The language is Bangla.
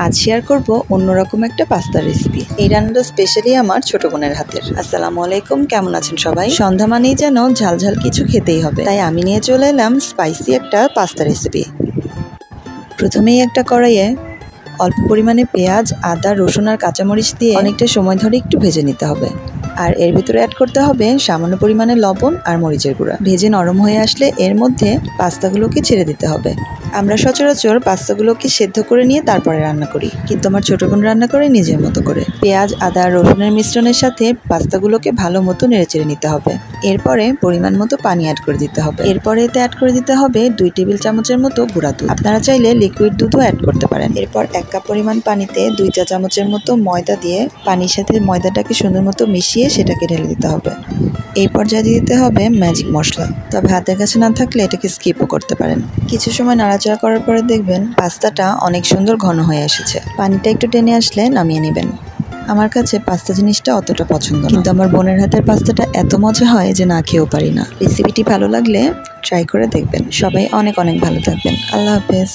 আজ শেয়ার করব অন্যরকম একটা পাস্তা রেসিপি। এই রান্নাটা স্পেশালি আমার ছোট বোনের হাতের। আসসালামু আলাইকুম, কেমন আছেন সবাই? সন্ধ্যা মানেই যেন ঝালঝাল কিছু খেতেই হবে, তাই আমি নিয়ে চলে এলাম স্পাইসি একটা পাস্তা রেসিপি। প্রথমেই একটা কড়াইয়ে অল্প পরিমাণে পেঁয়াজ, আদা, রসুন আর কাঁচামরিচ দিয়ে অনেকটা সময় ধরে একটু ভেজে নিতে হবে। আর এর ভিতরে অ্যাড করতে হবে সামান্য পরিমাণে লবণ আর মরিচের গুঁড়া। ভেজে নরম হয়ে আসলে এর মধ্যে পাস্তাগুলোকে ছেড়ে দিতে হবে। আমরা সচরাচর পাস্তাগুলোকে সেদ্ধ করে নিয়ে তারপরে রান্না করি, কিন্তু আমার ছোট বোন রান্না করে নিজের মতো করে। পেঁয়াজ, আদা, রসুনের মিশ্রণের সাথে পাস্তাগুলোকে ভালো মতো নেড়েচেড়ে নিতে হবে। এরপরে পরিমাণ মতো পানি অ্যাড করে দিতে হবে। এরপরে এতে অ্যাড করে দিতে হবে 2 টেবিল চামচের মতো গুঁড়া দুধ। আপনারা চাইলে লিকুইড দুধও অ্যাড করতে পারেন। এরপর 1 কাপ পরিমাণ পানিতে 2 চা চামচের মতো ময়দা দিয়ে পানির সাথে ময়দাটাকে সুন্দর মতো মিশিয়ে সেটাকে ঢেলে দিতে হবে। এই পর্যায়ে দিতে হবে ম্যাজিক মশলা, তবে হাতের কাছে না থাকলে এটাকে স্কিপও করতে পারেন। কিছু সময় নাড়াচাড়া করার পরে দেখবেন পাস্তাটা অনেক সুন্দর ঘন হয়ে এসেছে। পানিটা একটু টেনে আসলে নামিয়ে নেবেন। আমার কাছে পাস্তা জিনিসটা অতটা পছন্দ না, কিন্তু আমার বোনের হাতের পাস্তাটা এত মজা হয় যে না খেয়েও পারি না। রেসিপিটি ভালো লাগলে ট্রাই করে দেখবেন। সবাই অনেক অনেক ভালো থাকবেন। আল্লাহ হাফেজ।